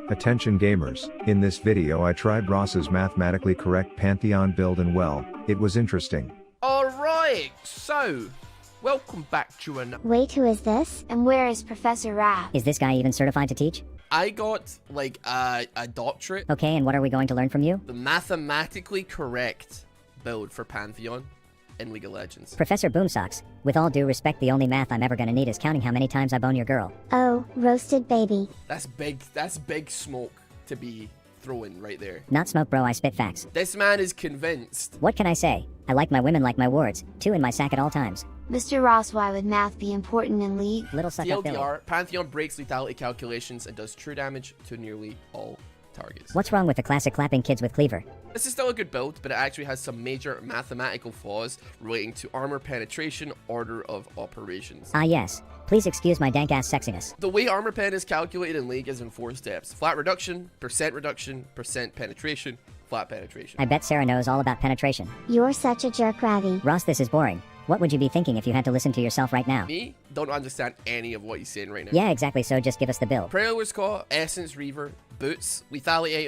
Attention gamers, in this video I tried Ross's mathematically correct Pantheon build and well, it was interesting. Alright, so, welcome back to an... Wait, who is this? And where is Professor Raph? Is this guy even certified to teach? I got, like, a doctorate. Okay, and what are we going to learn from you? The mathematically correct build for Pantheon in League of Legends. Professor Boomsocks, with all due respect, the only math I'm ever gonna need is counting how many times I bone your girl. Oh, roasted baby. That's big smoke to be throwing right there. Not smoke, bro, I spit facts. This man is convinced. What can I say? I like my women like my wards, 2 in my sack at all times. Mr. Ross, why would math be important in League? Little suck up Billy. TLDR, Pantheon breaks lethality calculations and does true damage to nearly all targets. What's wrong with the classic clapping kids with cleaver? This is still a good build, but it actually has some major mathematical flaws relating to armor penetration, order of operations. Ah yes, please excuse my dank ass sexiness. The way armor pen is calculated in League is in 4 steps. Flat reduction, percent penetration, flat penetration. I bet Sarah knows all about penetration. You're such a jerk, Ravi. Ross, this is boring. What would you be thinking if you had to listen to yourself right now? Me? Don't understand any of what he's saying right now. Yeah, exactly, so just give us the build. Prelude's Call, Essence Reaver, Boots, Lethality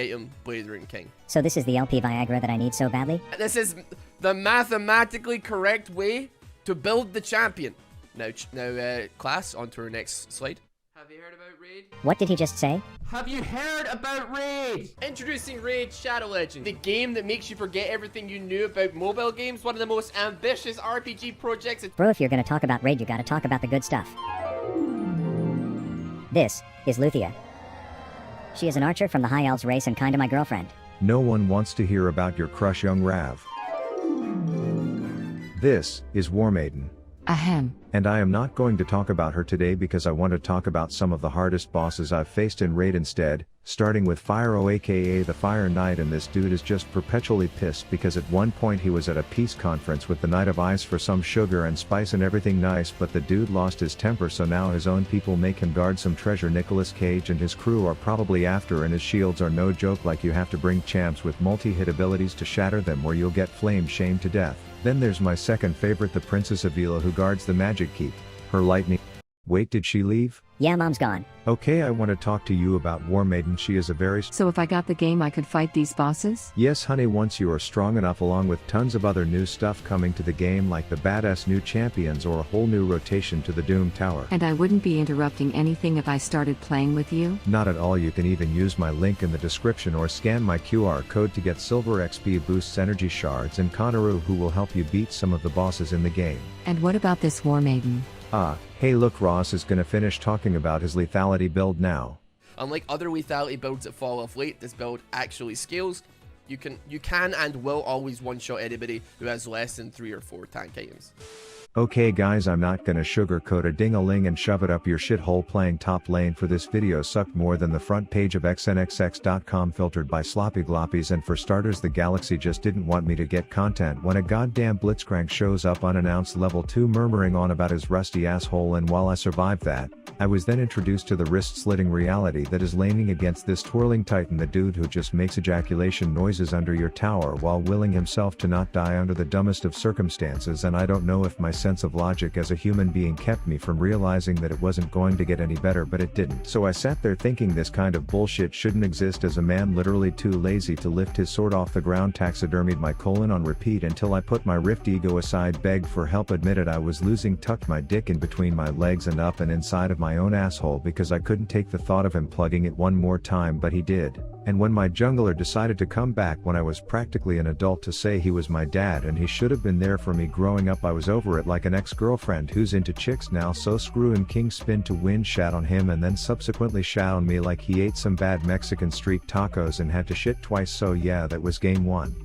item, Blaze Ring King. So this is the LP Viagra that I need so badly? This is the mathematically correct way to build the champion. Now, class, on to our next slide. Have you heard about Raid? What did he just say? Have you heard about Raid? Introducing Raid Shadow Legends, the game that makes you forget everything you knew about mobile games, one of the most ambitious RPG projects. Bro, if you're gonna talk about Raid, you gotta talk about the good stuff. This is Luthia. She is an archer from the High Elves race and kinda my girlfriend. No one wants to hear about your crush young Rav. This is War Maiden. Ahem. And I am not going to talk about her today because I want to talk about some of the hardest bosses I've faced in Raid instead, starting with Fire-O aka the Fire Knight, and this dude is just perpetually pissed because at one point he was at a peace conference with the Knight of Ice for some sugar and spice and everything nice, but the dude lost his temper, so now his own people make him guard some treasure Nicolas Cage and his crew are probably after, and his shields are no joke, like you have to bring champs with multi-hit abilities to shatter them or you'll get flame shamed to death. Then there's my second favorite, the Princess Avila, who guards the magic keep. Her lightning... Wait, did she leave? Yeah, mom's gone. Okay, I want to talk to you about War Maiden. She is a very... So if I got the game, I could fight these bosses? Yes honey, once you are strong enough, along with tons of other new stuff coming to the game like the badass new champions or a whole new rotation to the Doom Tower. And I wouldn't be interrupting anything if I started playing with you? Not at all. You can even use my link in the description or scan my QR code to get silver XP boosts, energy shards, and Konaru, who will help you beat some of the bosses in the game. And what about this War Maiden? Hey look, Ross is gonna finish talking about his lethality build now. Unlike other lethality builds that fall off late, this build actually scales. You can and will always one-shot anybody who has less than 3 or 4 tank items. Okay guys, I'm not gonna sugarcoat a ding-a-ling and shove it up your shithole. Playing top lane for this video sucked more than the front page of xnxx.com filtered by sloppy gloppies, and for starters the Galaxy just didn't want me to get content when a goddamn blitzcrank shows up unannounced level 2 murmuring on about his rusty asshole, and while I survived that, I was then introduced to the wrist-slitting reality that is laning against this twirling titan, the dude who just makes ejaculation noises under your tower while willing himself to not die under the dumbest of circumstances, and I don't know if my sense of logic as a human being kept me from realizing that it wasn't going to get any better, but it didn't. So I sat there thinking this kind of bullshit shouldn't exist, as a man literally too lazy to lift his sword off the ground taxidermied my colon on repeat until I put my rift ego aside, begged for help, admitted I was losing, tucked my dick in between my legs and up and inside of my own asshole because I couldn't take the thought of him plugging it one more time, but he did. And when my jungler decided to come back when I was practically an adult to say he was my dad and he should have been there for me growing up, I was over it like an ex-girlfriend who's into chicks now, so screw him. King spin to win, shat on him and then subsequently shat on me like he ate some bad Mexican street tacos and had to shit twice, so yeah, that was game 1.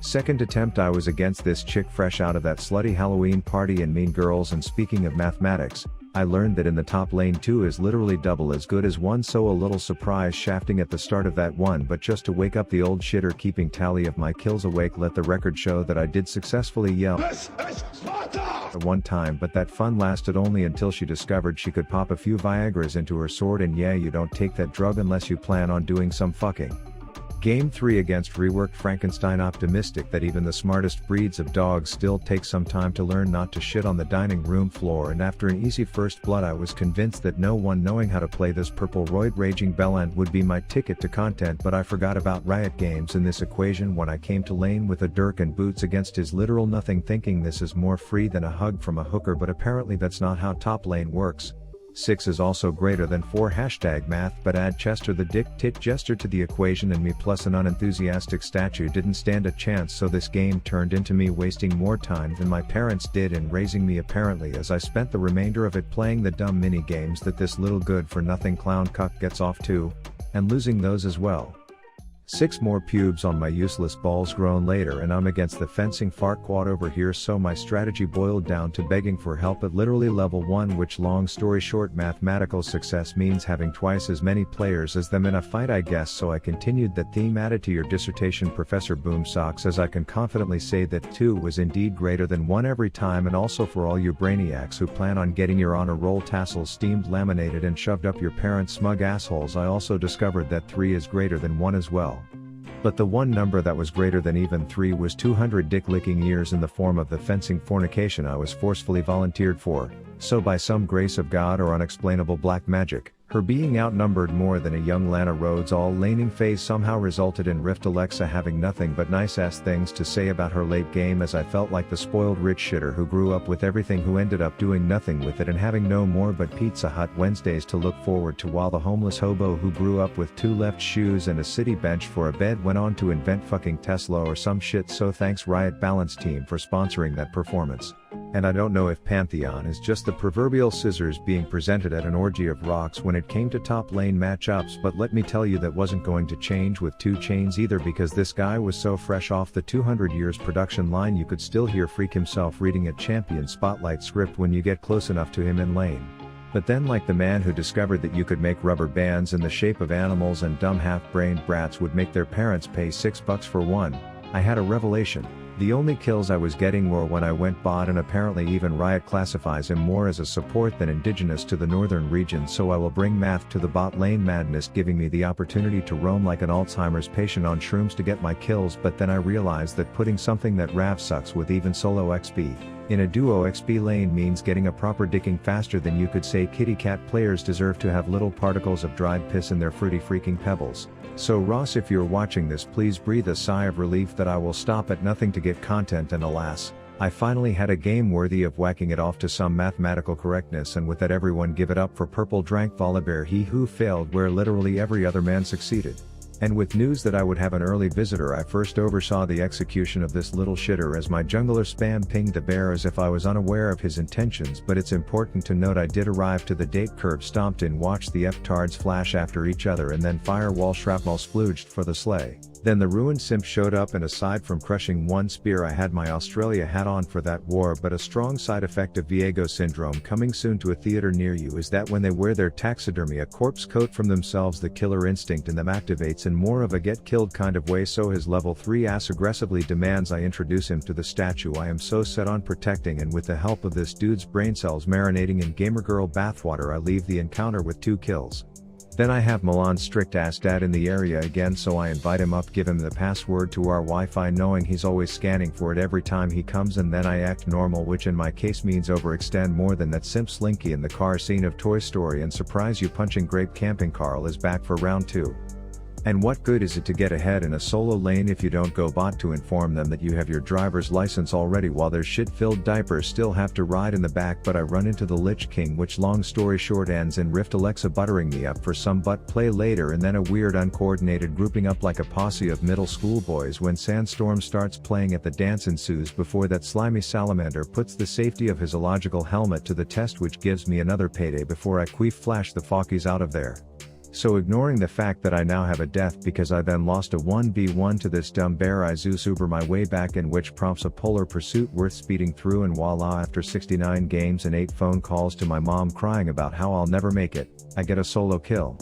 Second attempt, I was against this chick fresh out of that slutty Halloween party in Mean Girls, and speaking of mathematics, I learned that in the top lane 2 is literally double as good as 1, so a little surprise shafting at the start of that one, but just to wake up the old shitter keeping tally of my kills awake. Let the record show that I did successfully yell one time, but that fun lasted only until she discovered she could pop a few Viagras into her sword, and yeah, you don't take that drug unless you plan on doing some fucking. Game 3 against reworked Frankenstein. Optimistic that even the smartest breeds of dogs still take some time to learn not to shit on the dining room floor, and after an easy first blood I was convinced that no one knowing how to play this purple roid raging bellend would be my ticket to content, but I forgot about Riot Games in this equation when I came to lane with a dirk and boots against his literal nothing, thinking this is more free than a hug from a hooker, but apparently that's not how top lane works. 6 is also greater than 4 #math, but add Chester the dick tit jester to the equation and me plus an unenthusiastic statue didn't stand a chance, so this game turned into me wasting more time than my parents did in raising me apparently, as I spent the remainder of it playing the dumb mini games that this little good for nothing clown cuck gets off to, and losing those as well. 6 more pubes on my useless balls grown later and I'm against the fencing fart quad over here, so my strategy boiled down to begging for help at literally level 1, which long story short mathematical success means having twice as many players as them in a fight I guess, so I continued that theme. Added to your dissertation Professor Boomsocks, as I can confidently say that 2 was indeed greater than 1 every time, and also for all you brainiacs who plan on getting your honor roll tassels steamed, laminated and shoved up your parents' smug assholes, I also discovered that 3 is greater than 1 as well. But the one number that was greater than even 3 was 200 dick-licking years in the form of the fencing fornication I was forcefully volunteered for, so by some grace of God or unexplainable black magic, her being outnumbered more than a young Lana Rhodes all-laning phase somehow resulted in Rift Alexa having nothing but nice-ass things to say about her late game, as I felt like the spoiled rich shitter who grew up with everything who ended up doing nothing with it and having no more but Pizza Hut Wednesdays to look forward to, while the homeless hobo who grew up with 2 left shoes and a city bench for a bed went on to invent fucking Tesla or some shit. So thanks Riot Balance team for sponsoring that performance. And I don't know if Pantheon is just the proverbial scissors being presented at an orgy of rocks when it came to top lane matchups, but let me tell you that wasn't going to change with 2 chains either, because this guy was so fresh off the 200 years production line you could still hear Freak himself reading a champion spotlight script when you get close enough to him in lane. But then, like the man who discovered that you could make rubber bands in the shape of animals and dumb half-brained brats would make their parents pay $6 for one, I had a revelation. The only kills I was getting were when I went bot, and apparently even Riot classifies him more as a support than indigenous to the northern region, so I will bring math to the bot lane madness, giving me the opportunity to roam like an Alzheimer's patient on shrooms to get my kills. But then I realized that putting something that Rav sucks with even solo XP in a duo XP lane means getting a proper dicking faster than you could say. Kitty cat players deserve to have little particles of dried piss in their fruity freaking pebbles. So Ross, if you're watching this, please breathe a sigh of relief that I will stop at nothing to get content, and alas, I finally had a game worthy of whacking it off to some mathematical correctness, and with that everyone give it up for purple drank Volibear, he who failed where literally every other man succeeded. And with news that I would have an early visitor, I first oversaw the execution of this little shitter as my jungler spam pinged the bear as if I was unaware of his intentions, but it's important to note I did arrive to the date, curb stomped in, watched the F-tards flash after each other, and then firewall shrapnel splooged for the slay. Then the ruined simp showed up, and aside from crushing one spear I had my Australia hat on for that war, but a strong side effect of Viego syndrome coming soon to a theater near you is that when they wear their taxidermy a corpse coat from themselves, the killer instinct in them activates in more of a get killed kind of way, so his level 3 ass aggressively demands I introduce him to the statue I am so set on protecting, and with the help of this dude's brain cells marinating in gamergirl bathwater I leave the encounter with 2 kills. Then I have Milan's strict ass dad in the area again, so I invite him up, give him the password to our Wi-Fi knowing he's always scanning for it every time he comes, and then I act normal, which in my case means overextend more than that simp Slinky in the car scene of Toy Story, and surprise you punching grape camping. Carl is back for round 2. And what good is it to get ahead in a solo lane if you don't go bot to inform them that you have your driver's license already, while their shit-filled diapers still have to ride in the back? But I run into the Lich King, which long story short ends in Rift Alexa buttering me up for some butt play later, and then a weird uncoordinated grouping up like a posse of middle school boys when Sandstorm starts playing at the dance ensues before that slimy salamander puts the safety of his illogical helmet to the test, which gives me another payday before I queef flash the Fockies out of there. So ignoring the fact that I now have a death because I then lost a 1v1 to this dumb bear, I Zeus Uber my way back, in which prompts a polar pursuit worth speeding through, and voila, after 69 games and 8 phone calls to my mom crying about how I'll never make it, I get a solo kill.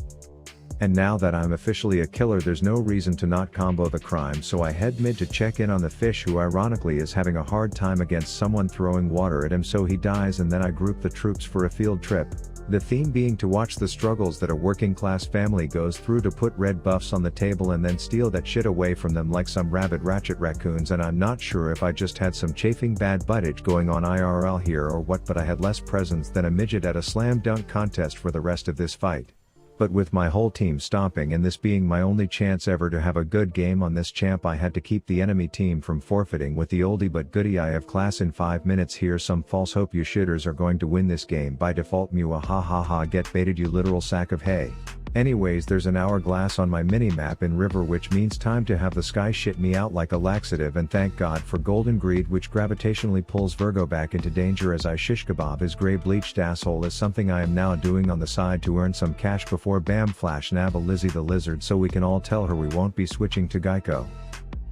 And now that I'm officially a killer, there's no reason to not combo the crime, so I head mid to check in on the fish, who ironically is having a hard time against someone throwing water at him, so he dies, and then I group the troops for a field trip. The theme being to watch the struggles that a working class family goes through to put red buffs on the table and then steal that shit away from them like some rabid ratchet raccoons, and I'm not sure if I just had some chafing bad buttage going on IRL here or what, but I had less presence than a midget at a slam dunk contest for the rest of this fight. But with my whole team stomping and this being my only chance ever to have a good game on this champ, I had to keep the enemy team from forfeiting with the oldie but goodie I have class in 5 minutes. Here's some false hope: you shitters are going to win this game by default. Mewa ha ha ha, get baited you literal sack of hay. Anyways, there's an hourglass on my mini-map in river, which means time to have the sky shit me out like a laxative, and thank God for golden greed, which gravitationally pulls Virgo back into danger as I shish kebab his grey bleached asshole, is something I am now doing on the side to earn some cash before bam flash nab a Lizzie the lizard so we can all tell her we won't be switching to Geico.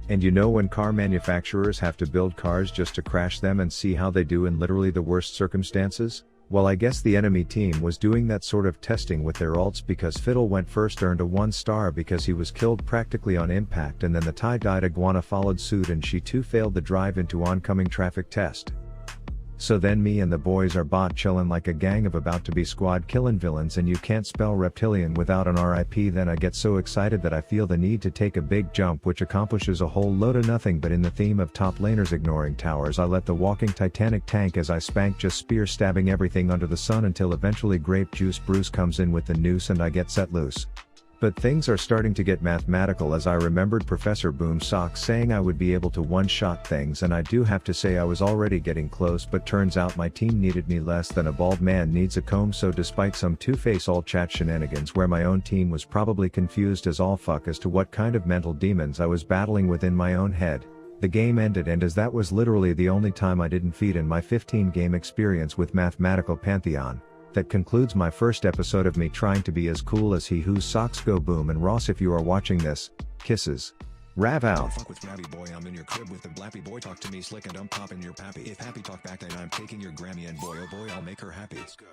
And you know when car manufacturers have to build cars just to crash them and see how they do in literally the worst circumstances? Well, I guess the enemy team was doing that sort of testing with their alts, because Fiddle went first, earned a 1 star because he was killed practically on impact, and then the tie-dyed iguana followed suit and she too failed the drive into oncoming traffic test. So then me and the boys are bot chillin' like a gang of about to be squad killin' villains, and you can't spell reptilian without an RIP. Then I get so excited that I feel the need to take a big jump, which accomplishes a whole load of nothing, but in the theme of top laners ignoring towers, I let the walking Titanic tank as I spank, just spear stabbing everything under the sun until eventually Grape Juice Bruce comes in with the noose and I get set loose. But things are starting to get mathematical, as I remembered Professor Boomsocks saying I would be able to one-shot things, and I do have to say I was already getting close, but turns out my team needed me less than a bald man needs a comb. So despite some two-face all chat shenanigans where my own team was probably confused as all fuck as to what kind of mental demons I was battling within my own head, the game ended, and as that was literally the only time I didn't feed in my 15-game experience with mathematical Pantheon, that concludes my first episode of me trying to be as cool as he whose socks go boom. And Ross, if you are watching this, kisses. Rav out. Fuck with Rabby boy, I'm in your crib with the blappy boy. Talk to me slick and I'm popping your pappy. If happy talk back, then I'm taking your Grammy, and boy oh boy I'll make her happy. Let's go.